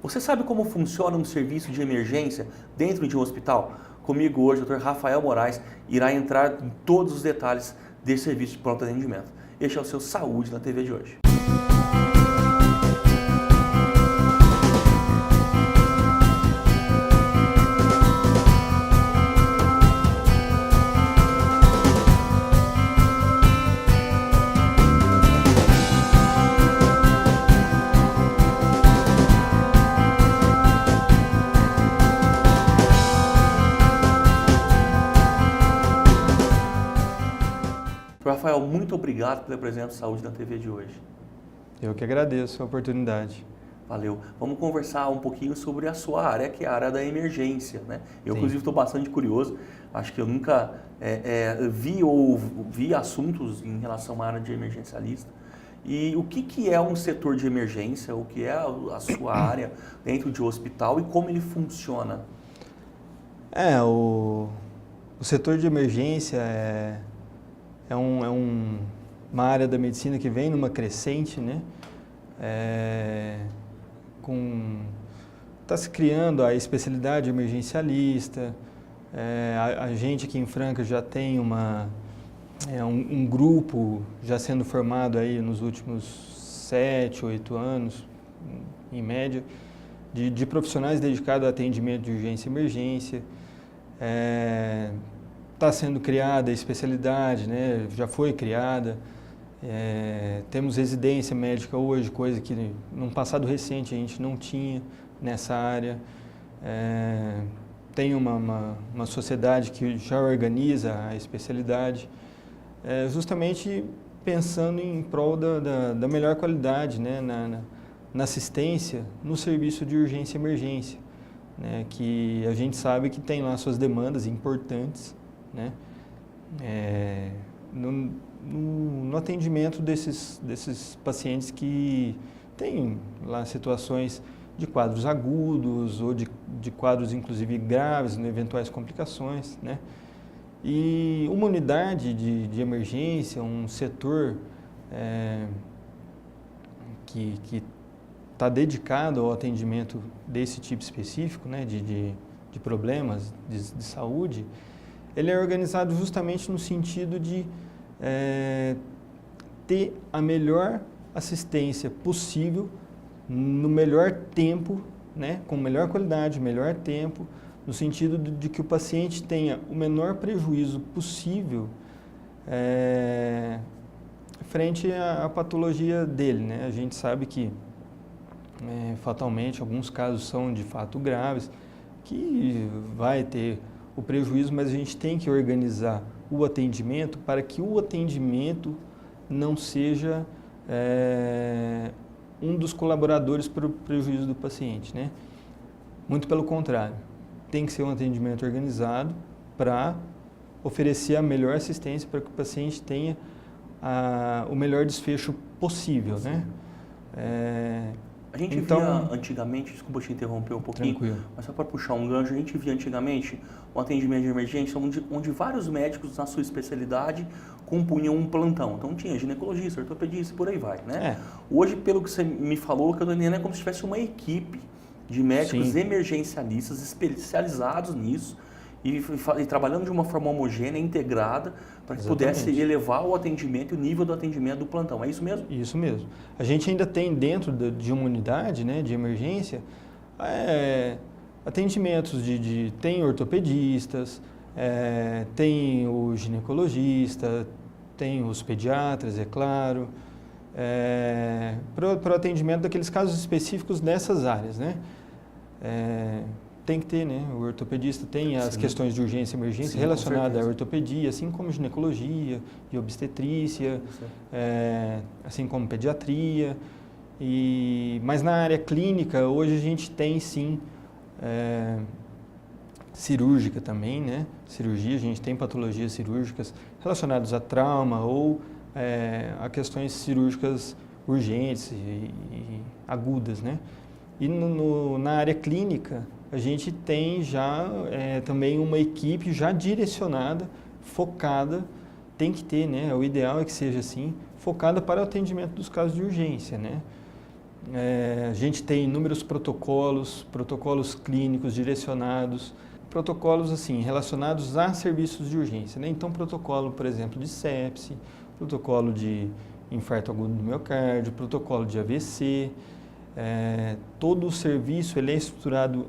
Você sabe como funciona um serviço de emergência dentro de um hospital? Comigo hoje, o Dr. Rafael Moraes irá entrar em todos os detalhes desse serviço de pronto atendimento. Este é o seu Saúde na TV de hoje. Rafael, muito obrigado pela presença do Saúde na TV de hoje. Eu que agradeço a oportunidade. Valeu. Vamos conversar um pouquinho sobre a sua área, que é a área da emergência, né? Eu, inclusive, estou bastante curioso. Acho que eu nunca vi assuntos em relação à área de emergencialista. E o que é um setor de emergência? O que é a sua área dentro de um hospital e como ele funciona? O setor de emergência é uma área da medicina que vem numa crescente, né? Está se criando a especialidade emergencialista. A gente aqui em Franca já tem um grupo já sendo formado aí nos últimos 7, 8 anos, em média, de profissionais dedicados ao atendimento de urgência e emergência. Está sendo criada a especialidade, né? Já foi criada. Temos residência médica hoje, coisa que num passado recente a gente não tinha nessa área. Tem uma sociedade que já organiza a especialidade, justamente pensando em prol da melhor qualidade, né? Na assistência no serviço de urgência e emergência, né? Que a gente sabe que tem lá suas demandas importantes, né? No atendimento desses pacientes que têm lá situações de quadros agudos ou de quadros inclusive graves, eventuais complicações, né? E uma unidade de emergência, um setor que está dedicado ao atendimento desse tipo específico, né? De problemas de saúde, ele é organizado justamente no sentido de ter a melhor assistência possível, no melhor tempo, né, com melhor qualidade, melhor tempo, no sentido de que o paciente tenha o menor prejuízo possível frente à patologia dele, né? A gente sabe que, fatalmente, alguns casos são de fato graves, que vai ter o prejuízo, mas a gente tem que organizar o atendimento para que o atendimento não seja um dos colaboradores para o prejuízo do paciente, né? Muito pelo contrário, tem que ser um atendimento organizado para oferecer a melhor assistência para que o paciente tenha o melhor desfecho possível, né? A gente via antigamente, desculpa te interromper um pouquinho, tranquilo. Mas só para puxar um gancho, a gente via antigamente um atendimento de emergência onde vários médicos na sua especialidade compunham um plantão. Então tinha ginecologista, ortopedista e por aí vai, né? Hoje, pelo que você me falou, o que eu estou entendendo é como se tivesse uma equipe de médicos Sim. emergencialistas especializados nisso e trabalhando de uma forma homogênea, integrada, para que pudesse elevar o atendimento e o nível do atendimento do plantão. É isso mesmo? Isso mesmo. A gente ainda tem dentro de uma unidade, né, de emergência, atendimentos tem ortopedistas, tem o ginecologista, tem os pediatras, é claro, para o atendimento daqueles casos específicos nessas áreas, né? Tem que ter, né? O ortopedista tem as questões de urgência e emergência relacionadas à ortopedia, assim como ginecologia e obstetrícia, assim como pediatria. Mas na área clínica, hoje a gente tem sim cirúrgica também, né? Cirurgia, a gente tem patologias cirúrgicas relacionadas a trauma ou a questões cirúrgicas urgentes e agudas, né? E na área clínica, a gente tem já também uma equipe já direcionada, focada, tem que ter, né? O ideal é que seja assim, focada para o atendimento dos casos de urgência, né? A gente tem inúmeros protocolos clínicos direcionados, protocolos assim relacionados a serviços de urgência, né? Então, protocolo, por exemplo, de sepse, protocolo de infarto agudo do miocárdio, protocolo de AVC, todo o serviço ele é estruturado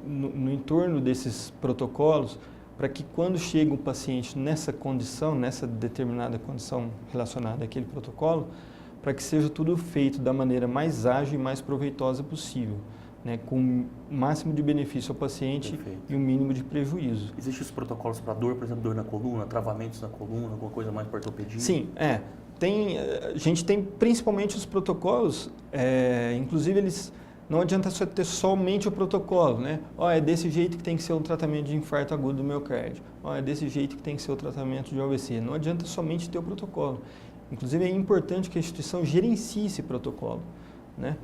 no entorno desses protocolos para que quando chega o paciente nessa condição, nessa determinada condição relacionada àquele protocolo, para que seja tudo feito da maneira mais ágil e mais proveitosa possível, né, com o máximo de benefício ao paciente. Perfeito. E o mínimo de prejuízo. Existem os protocolos para dor, por exemplo, dor na coluna, travamentos na coluna, alguma coisa mais para ortopedia? Sim, a gente tem principalmente os protocolos, inclusive eles não adianta só ter somente o protocolo, né? É desse jeito que tem que ser um tratamento de infarto agudo do miocárdio, é desse jeito que tem que ser o tratamento de AVC. Não adianta somente ter o protocolo. Inclusive é importante que a instituição gerencie esse protocolo, né?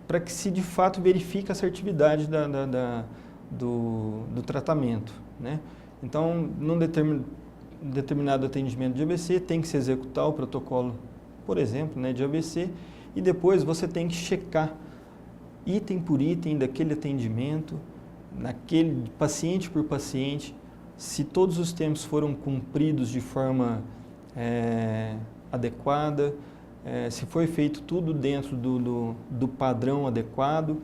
Para que se de fato verifique a assertividade do tratamento, né? Então, num determinado atendimento de AVC, tem que se executar o protocolo, por exemplo, né, de AVC, e depois você tem que checar item por item daquele atendimento, naquele paciente por paciente, se todos os tempos foram cumpridos de forma adequada, se foi feito tudo dentro do padrão adequado.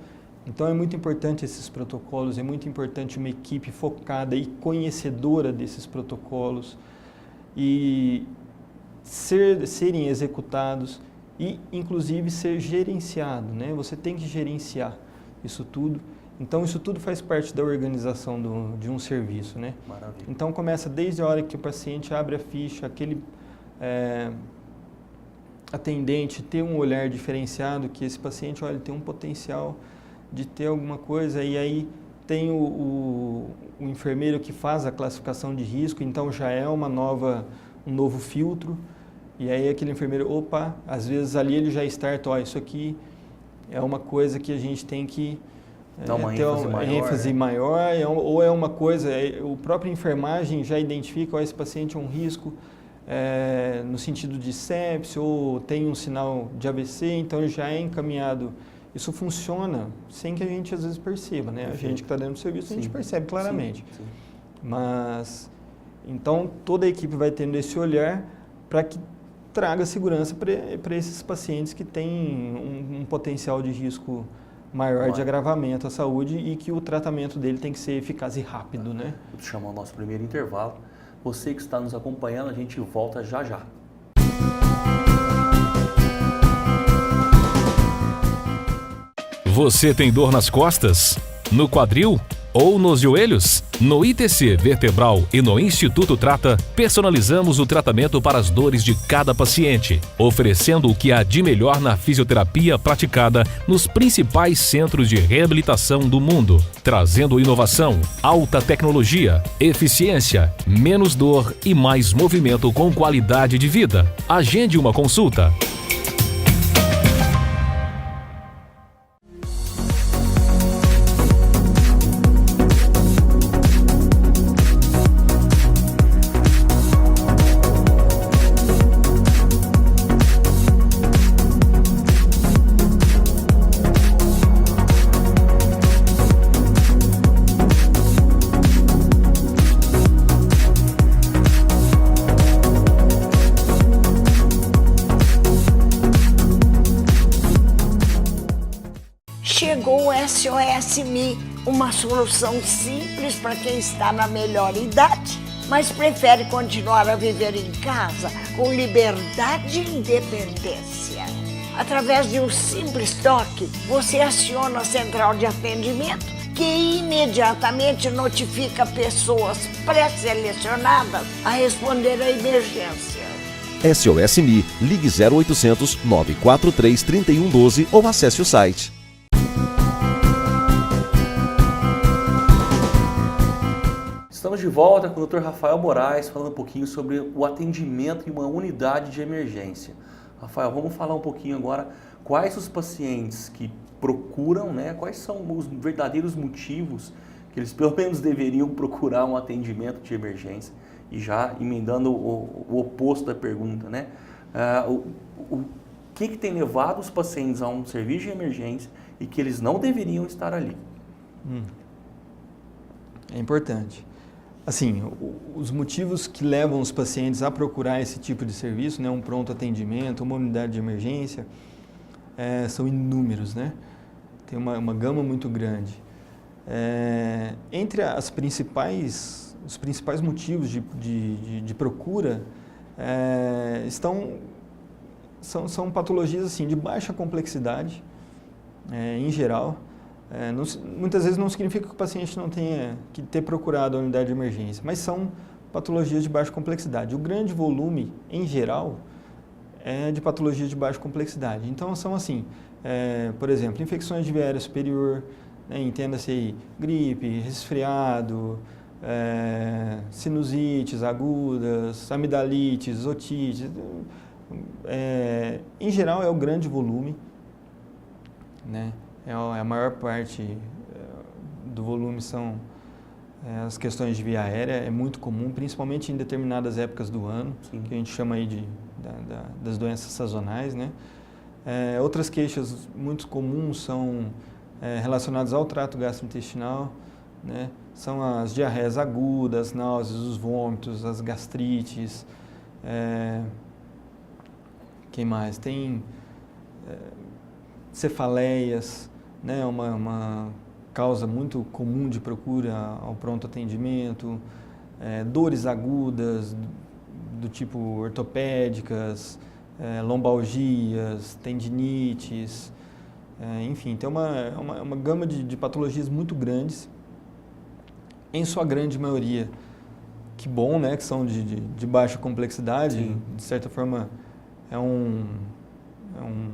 Então é muito importante esses protocolos, é muito importante uma equipe focada e conhecedora desses protocolos e serem executados e inclusive ser gerenciado, né? Você tem que gerenciar isso tudo. Então isso tudo faz parte da organização de um serviço, né? Maravilha. Então começa desde a hora que o paciente abre a ficha, aquele atendente ter um olhar diferenciado, que esse paciente, olha, tem um potencial de ter alguma coisa, e aí tem o enfermeiro que faz a classificação de risco, então já é um novo filtro, e aí aquele enfermeiro, às vezes ali ele já starta, isso aqui é uma coisa que a gente tem que ter uma ênfase maior, ou é uma coisa, o próprio enfermagem já identifica, esse paciente é um risco, no sentido de sepse, ou tem um sinal de AVC, então já é encaminhado. Isso funciona sem que a gente às vezes perceba, né? A gente que está dentro do serviço, sim, a gente percebe claramente. Sim. Mas, então, toda a equipe vai tendo esse olhar para que traga segurança para esses pacientes que têm um potencial de risco maior de agravamento à saúde e que o tratamento dele tem que ser eficaz e rápido, né? Vou chamar o nosso primeiro intervalo. Você que está nos acompanhando, a gente volta já já. Você tem dor nas costas? No quadril? Ou nos joelhos? No ITC Vertebral e no Instituto Trata, personalizamos o tratamento para as dores de cada paciente, oferecendo o que há de melhor na fisioterapia praticada nos principais centros de reabilitação do mundo, trazendo inovação, alta tecnologia, eficiência, menos dor e mais movimento com qualidade de vida. Agende uma consulta. Chegou o SOS Me, uma solução simples para quem está na melhor idade, mas prefere continuar a viver em casa com liberdade e independência. Através de um simples toque, você aciona a central de atendimento, que imediatamente notifica pessoas pré-selecionadas a responder à emergência. SOS Me, ligue 0800 943 3112 ou acesse o site. Estamos de volta com o Dr. Rafael Moraes, falando um pouquinho sobre o atendimento em uma unidade de emergência. Rafael, vamos falar um pouquinho agora quais os pacientes que procuram, né? Quais são os verdadeiros motivos que eles pelo menos deveriam procurar um atendimento de emergência. E já emendando o oposto da pergunta, né? que tem levado os pacientes a um serviço de emergência e que eles não deveriam estar ali? É importante. Assim, os motivos que levam os pacientes a procurar esse tipo de serviço, né, um pronto atendimento, uma unidade de emergência, são inúmeros, né? Tem uma gama muito grande. Entre os principais motivos de procura são patologias assim, de baixa complexidade, em geral. Muitas vezes não significa que o paciente não tenha que ter procurado a unidade de emergência, mas são patologias de baixa complexidade. O grande volume, em geral, é de patologias de baixa complexidade. Então, são assim, por exemplo, infecções de via aérea superior, né, entenda-se aí, gripe, resfriado, sinusites agudas, amidalites, otites. Em geral, é o grande volume, né? A maior parte do volume são as questões de via aérea, é muito comum, principalmente em determinadas épocas do ano, Sim. que a gente chama aí das doenças sazonais, né? Outras queixas muito comuns são relacionadas ao trato gastrointestinal, né? São as diarreias agudas, as náuseas, os vômitos, as gastrites. Quem mais? Tem cefaleias, né? Uma causa muito comum de procura ao pronto atendimento, dores agudas do tipo ortopédicas, lombalgias, tendinites, enfim, tem uma gama de patologias muito grandes, em sua grande maioria. Que bom, né, que são de baixa complexidade, Sim. de certa forma é um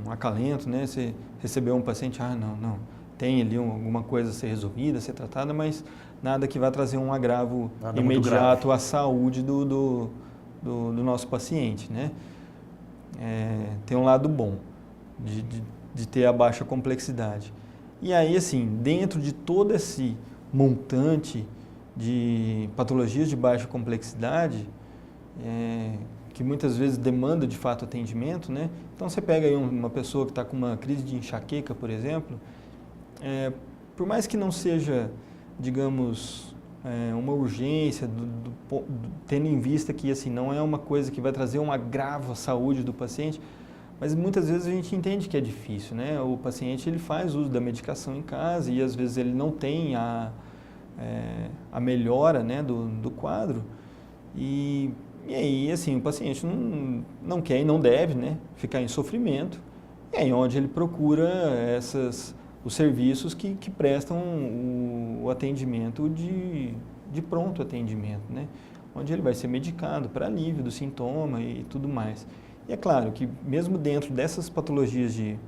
acalento, né, você receber um paciente, não, tem ali alguma coisa a ser resolvida, a ser tratada, mas nada que vá trazer um agravo imediato à saúde do nosso paciente, né. Tem um lado bom de ter a baixa complexidade. E aí, assim, dentro de todo esse montante de patologias de baixa complexidade, que muitas vezes demanda de fato atendimento, né? Então você pega aí uma pessoa que está com uma crise de enxaqueca, por exemplo, por mais que não seja, digamos, uma urgência, tendo em vista que assim, não é uma coisa que vai trazer um agravo à saúde do paciente, mas muitas vezes a gente entende que é difícil, né? O paciente ele faz uso da medicação em casa e às vezes ele não tem a melhora, né, do quadro e aí assim o paciente não quer e não deve, né, ficar em sofrimento, e aí onde ele procura os serviços que prestam o atendimento de pronto atendimento, né, onde ele vai ser medicado para alívio do sintoma e tudo mais. E é claro que mesmo dentro dessas patologias de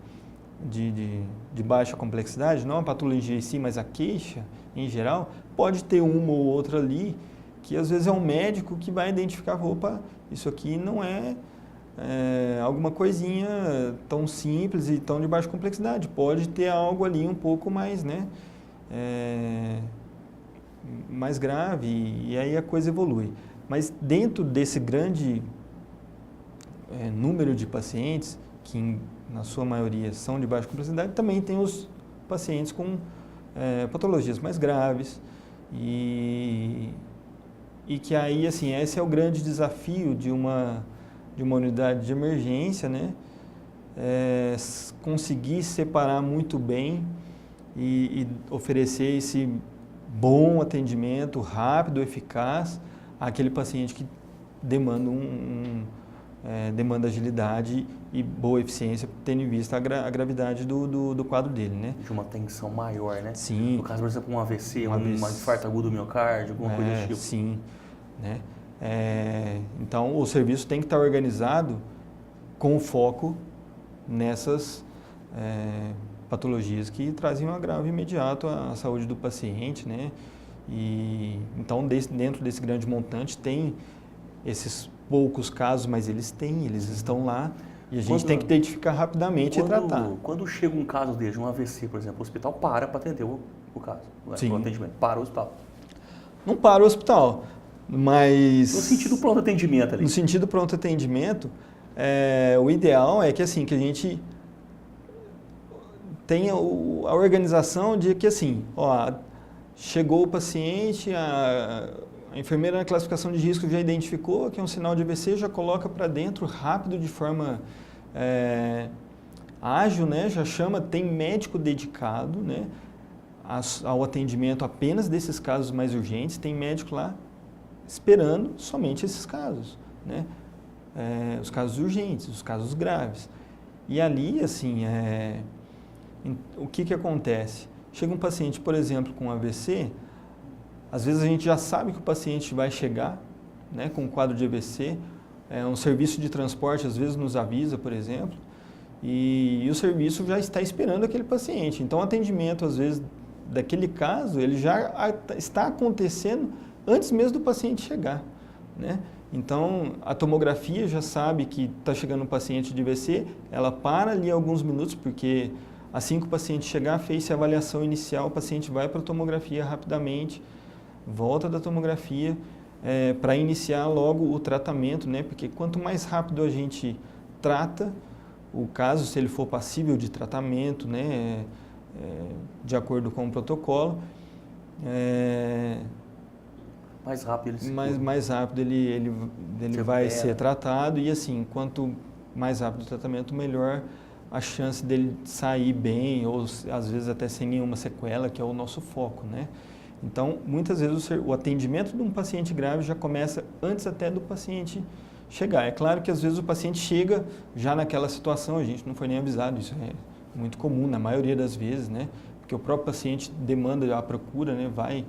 baixa complexidade, não a patologia em si, mas a queixa em geral, pode ter uma ou outra ali que às vezes é um médico que vai identificar, opa, isso aqui não é alguma coisinha tão simples e tão de baixa complexidade, pode ter algo ali um pouco mais, né, mais grave e aí a coisa evolui. Mas dentro desse grande número de pacientes, que na sua maioria são de baixa complexidade, também tem os pacientes com patologias mais graves e que aí, assim, esse é o grande desafio de uma unidade de emergência, né? Conseguir separar muito bem e oferecer esse bom atendimento rápido, eficaz àquele paciente que demanda demanda agilidade e boa eficiência, tendo em vista a gravidade do quadro dele, né? De uma tensão maior, né? Sim. No caso, por exemplo, um AVC, um infarto agudo do miocárdio, alguma coisa do tipo. Sim, né? Então, o serviço tem que estar organizado com foco nessas patologias que trazem um agravo imediato à saúde do paciente, né? E então, dentro desse grande montante, tem esses poucos casos, mas eles estão lá e a gente tem que identificar rapidamente e tratar. Quando chega um caso desse, um AVC, por exemplo, o hospital para atender o caso, Sim. o atendimento, para o hospital. Não para o hospital, mas... No sentido pronto atendimento ali. No sentido pronto atendimento, o ideal é que, assim, que a gente tenha a organização de que, assim, chegou o paciente, a enfermeira na classificação de risco já identificou que é um sinal de AVC, já coloca para dentro rápido, de forma ágil, né? Já chama, tem médico dedicado, né, ao atendimento apenas desses casos mais urgentes, tem médico lá esperando somente esses casos, né? Os casos urgentes, os casos graves. E ali, assim, o que acontece? Chega um paciente, por exemplo, com AVC, às vezes a gente já sabe que o paciente vai chegar, né, com um quadro de AVC, um serviço de transporte às vezes nos avisa, por exemplo, e o serviço já está esperando aquele paciente. Então, o atendimento, às vezes, daquele caso, ele já está acontecendo antes mesmo do paciente chegar, né? Então, a tomografia já sabe que está chegando um paciente de AVC, ela para ali alguns minutos, porque assim que o paciente chegar, fez-se a avaliação inicial, o paciente vai para a tomografia rapidamente, volta da tomografia para iniciar logo o tratamento, né? Porque quanto mais rápido a gente trata o caso, se ele for passível de tratamento, né? De acordo com o protocolo, mais rápido mais rápido ele vai ser tratado, e assim, quanto mais rápido o tratamento, melhor a chance dele sair bem, ou às vezes até sem nenhuma sequela, que é o nosso foco, né? Então, muitas vezes o atendimento de um paciente grave já começa antes até do paciente chegar. É claro que às vezes o paciente chega já naquela situação, a gente não foi nem avisado, isso é muito comum na maioria das vezes, né? Porque o próprio paciente demanda a procura, né? Vai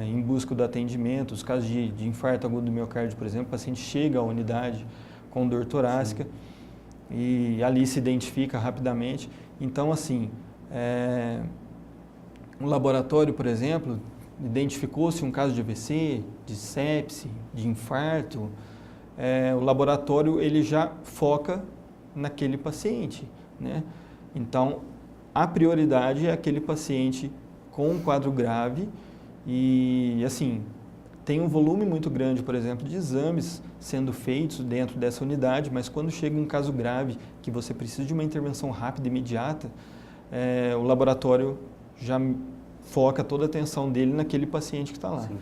em busca do atendimento. Os casos de infarto agudo do miocárdio, por exemplo, o paciente chega à unidade com dor torácica. Sim. E ali se identifica rapidamente. Então, assim, um laboratório, por exemplo, identificou-se um caso de AVC, de sepse, de infarto, o laboratório ele já foca naquele paciente, né? Então, a prioridade é aquele paciente com um quadro grave e, assim, tem um volume muito grande, por exemplo, de exames sendo feitos dentro dessa unidade, mas quando chega um caso grave, que você precisa de uma intervenção rápida e imediata, o laboratório já foca toda a atenção dele naquele paciente que está lá. Sim.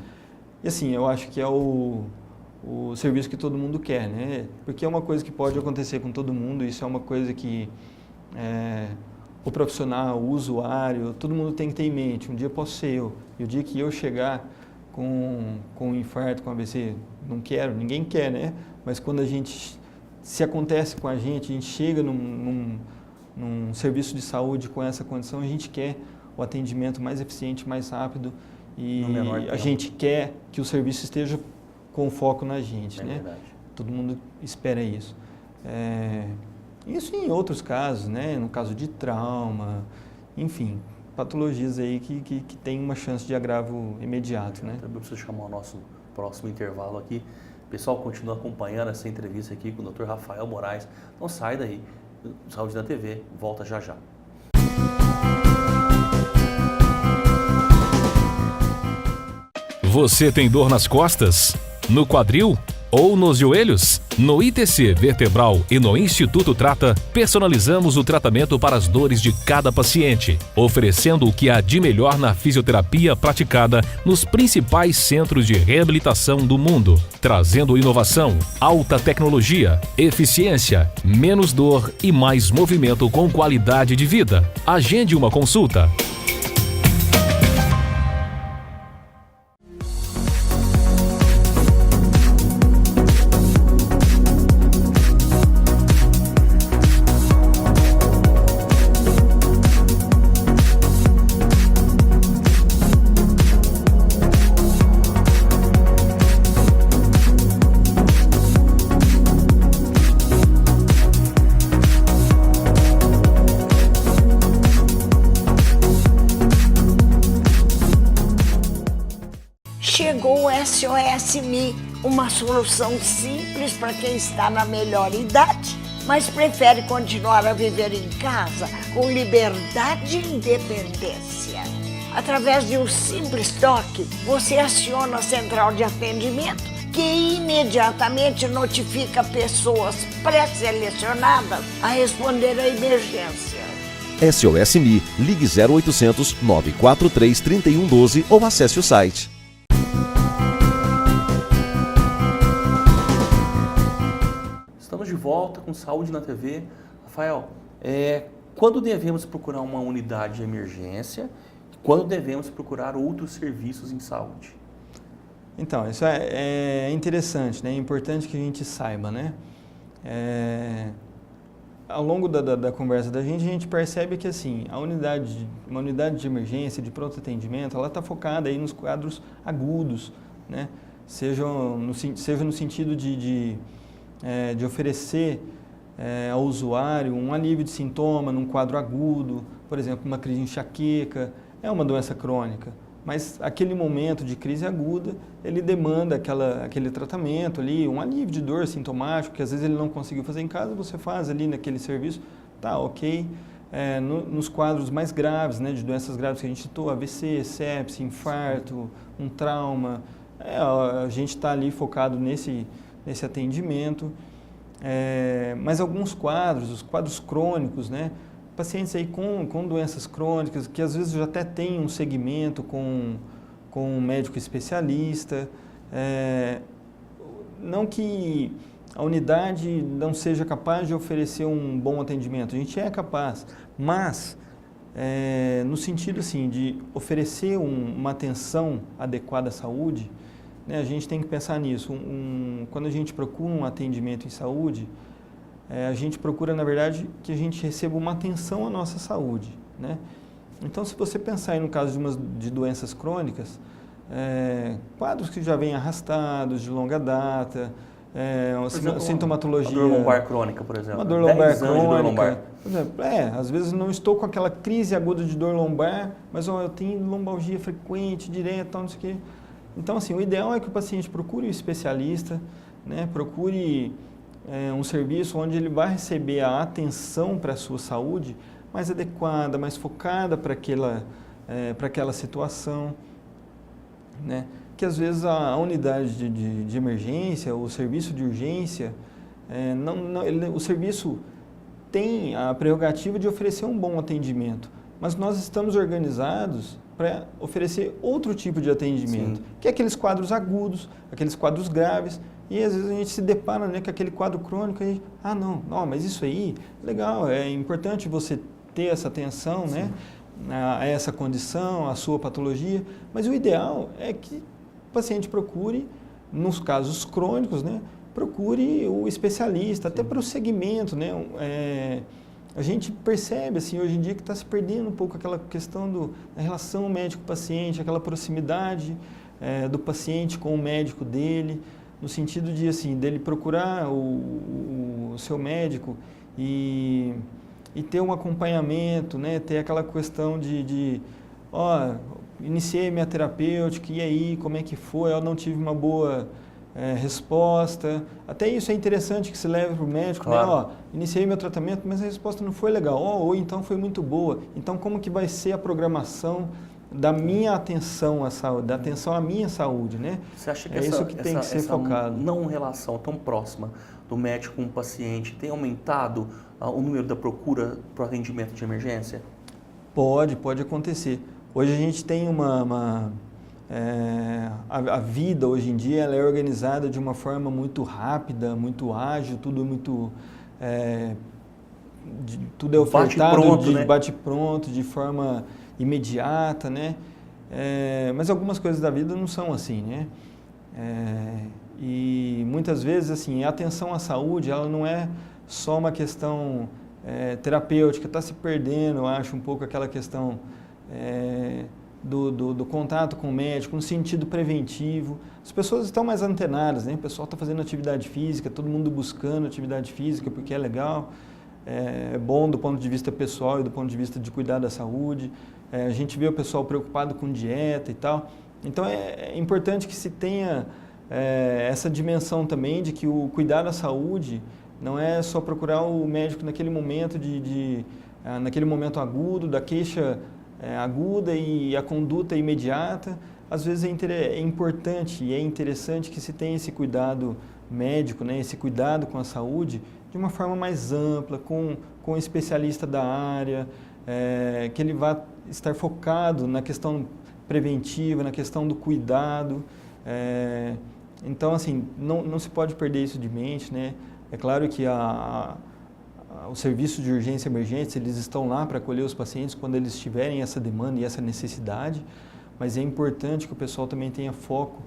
E assim, eu acho que é o serviço que todo mundo quer, né? Porque é uma coisa que pode acontecer com todo mundo, isso é uma coisa que o profissional, o usuário, todo mundo tem que ter em mente. Um dia posso ser eu, e o dia que eu chegar com um infarto, com AVC, não quero, ninguém quer, né? Mas quando se acontece com a gente chega num serviço de saúde com essa condição, a gente quer o atendimento mais eficiente, mais rápido, e a gente quer que o serviço esteja com foco na gente, né? Verdade. Todo mundo espera isso. Isso em outros casos, né? No caso de trauma, enfim, patologias aí que tem uma chance de agravo imediato, né? Eu preciso chamar o nosso próximo intervalo aqui. Pessoal, continua acompanhando essa entrevista aqui com o Dr. Rafael Moraes. Não sai daí. Saúde na TV, volta já já. Você tem dor nas costas? No quadril? Ou nos joelhos? No ITC Vertebral e no Instituto Trata, personalizamos o tratamento para as dores de cada paciente, oferecendo o que há de melhor na fisioterapia praticada nos principais centros de reabilitação do mundo, trazendo inovação, alta tecnologia, eficiência, menos dor e mais movimento com qualidade de vida. Agende uma consulta. Chegou o SOS-Me, uma solução simples para quem está na melhor idade, mas prefere continuar a viver em casa com liberdade e independência. Através de um simples toque, você aciona a central de atendimento que imediatamente notifica pessoas pré-selecionadas a responder à emergência. SOS Mi, ligue 0800 943 3112 ou acesse o site. Estamos de volta com Saúde na TV. Rafael, quando devemos procurar uma unidade de emergência? Quando devemos procurar outros serviços em saúde? Então, isso é interessante, né? É importante que a gente saiba, né? Ao longo da conversa da gente, a gente percebe que assim, uma unidade de emergência, de pronto atendimento, ela está focada aí nos quadros agudos, né? Seja no sentido de oferecer ao usuário um alívio de sintoma num quadro agudo, por exemplo, uma crise de enxaqueca, é uma doença crônica, mas aquele momento de crise aguda, ele demanda aquele tratamento ali, um alívio de dor sintomático, que às vezes ele não conseguiu fazer em casa, você faz ali naquele serviço, tá ok. Nos quadros mais graves, né, de doenças graves que a gente citou, AVC, sepse, infarto, um trauma, a gente está ali focado nesse atendimento. Mas alguns quadros, os quadros crônicos, né, pacientes aí com doenças crônicas, que às vezes já até tem um segmento com um médico especialista, não que a unidade não seja capaz de oferecer um bom atendimento, a gente é capaz, mas no sentido assim, de oferecer uma atenção adequada à saúde, né, a gente tem que pensar nisso. Quando a gente procura um atendimento em saúde, a gente procura, na verdade, que a gente receba uma atenção à nossa saúde, né? Então, se você pensar aí no caso de doenças crônicas, quadros que já vêm arrastados, de longa data, uma sintomatologia... Uma dor lombar crônica, por exemplo. Uma dor lombar crônica. De dor lombar. Por exemplo, às vezes não estou com aquela crise aguda de dor lombar, mas eu tenho lombalgia frequente, direta, não sei o quê. Então, assim, o ideal é que o paciente procure um especialista, né, procure um serviço onde ele vai receber a atenção para a sua saúde mais adequada, mais focada para aquela situação, né? Que às vezes a unidade de emergência, o serviço de urgência, o serviço tem a prerrogativa de oferecer um bom atendimento, mas nós estamos organizados para oferecer outro tipo de atendimento, sim, que é aqueles quadros agudos, aqueles quadros graves, e às vezes a gente se depara, né, com aquele quadro crônico e não, mas isso aí, legal, é importante você ter essa atenção, né, a essa condição, a sua patologia, mas o ideal é que o paciente procure, nos casos crônicos, né, procure o especialista, até para o segmento, né, a gente percebe, assim, hoje em dia que está se perdendo um pouco aquela questão da relação médico-paciente, aquela proximidade do paciente com o médico dele, no sentido de, assim, dele procurar o seu médico e ter um acompanhamento, né, ter aquela questão iniciei minha terapêutica, e aí, como é que foi? Eu não tive uma boa resposta. Até isso é interessante que se leve para o médico, claro, né? Iniciei meu tratamento, mas a resposta não foi legal, ou então foi muito boa. Então, como que vai ser a programação da minha atenção à saúde, da atenção à minha saúde, né? Você acha que isso que tem que ser focado? Não relação tão próxima do médico com o paciente tem aumentado o número da procura para o atendimento de emergência? Pode acontecer. Hoje a gente tem a vida hoje em dia ela é organizada de uma forma muito rápida, muito ágil, tudo muito tudo é ofertado bate-pronto, de forma imediata, né? Mas algumas coisas da vida não são assim, né? E muitas vezes, assim, a atenção à saúde, ela não é só uma questão terapêutica, está se perdendo, eu acho, um pouco aquela questão do contato com o médico, no sentido preventivo. As pessoas estão mais antenadas, né? O pessoal está fazendo atividade física, todo mundo buscando atividade física porque é legal, é bom do ponto de vista pessoal e do ponto de vista de cuidar da saúde. A gente vê o pessoal preocupado com dieta e tal. Então é importante que se tenha essa dimensão também de que o cuidar da saúde não é só procurar o médico naquele momento naquele momento agudo, da queixa aguda e a conduta imediata, às vezes é importante e é interessante que se tenha esse cuidado médico, né, esse cuidado com a saúde de uma forma mais ampla, com um especialista da área, que ele vá estar focado na questão preventiva, na questão do cuidado. Então, assim, não se pode perder isso de mente, né? É claro que os serviços de urgência e emergência, eles estão lá para acolher os pacientes quando eles tiverem essa demanda e essa necessidade, mas é importante que o pessoal também tenha foco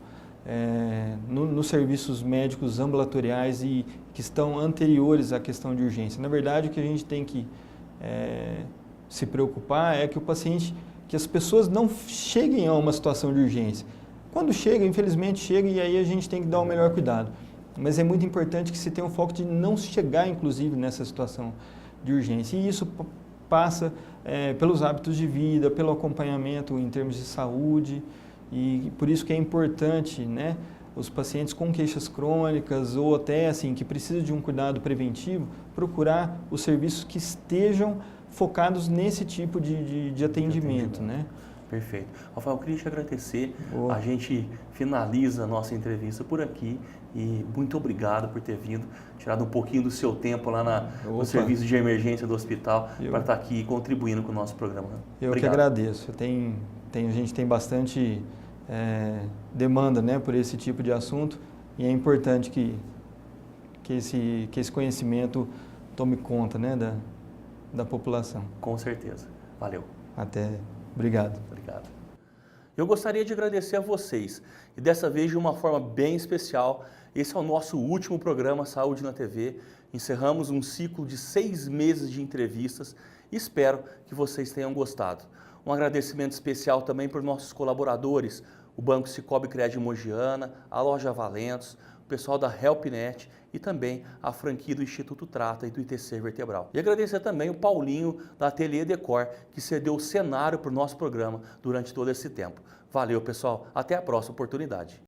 nos serviços médicos ambulatoriais e que estão anteriores à questão de urgência. Na verdade, o que a gente tem que se preocupar é que o paciente, que as pessoas não cheguem a uma situação de urgência. Quando chega, infelizmente chega, e aí a gente tem que dar o melhor cuidado. Mas é muito importante que se tenha um foco de não chegar, inclusive, nessa situação de urgência. E isso passa pelos hábitos de vida, pelo acompanhamento em termos de saúde, e por isso que é importante, né, os pacientes com queixas crônicas ou até assim, que precisam de um cuidado preventivo, procurar os serviços que estejam focados nesse tipo de atendimento, né? Perfeito. Rafael, eu queria te agradecer. A gente finaliza a nossa entrevista por aqui e muito obrigado por ter vindo, tirado um pouquinho do seu tempo lá no serviço de emergência do hospital para estar aqui contribuindo com o nosso programa. Eu que agradeço. A gente tem bastante demanda, né, por esse tipo de assunto e é importante que esse conhecimento tome conta, né, da população. Com certeza. Valeu. Até. Obrigado. Obrigado. Eu gostaria de agradecer a vocês e dessa vez de uma forma bem especial. Esse é o nosso último programa Saúde na TV. Encerramos um ciclo de 6 meses de entrevistas e espero que vocês tenham gostado. Um agradecimento especial também para os nossos colaboradores, o Banco Cicobi Crédito Mogiana, a Loja Valentos, o pessoal da HelpNet e também a franquia do Instituto Trata e do ITC Vertebral. E agradecer também o Paulinho da Ateliê Decor, que cedeu o cenário para o nosso programa durante todo esse tempo. Valeu, pessoal. Até a próxima oportunidade.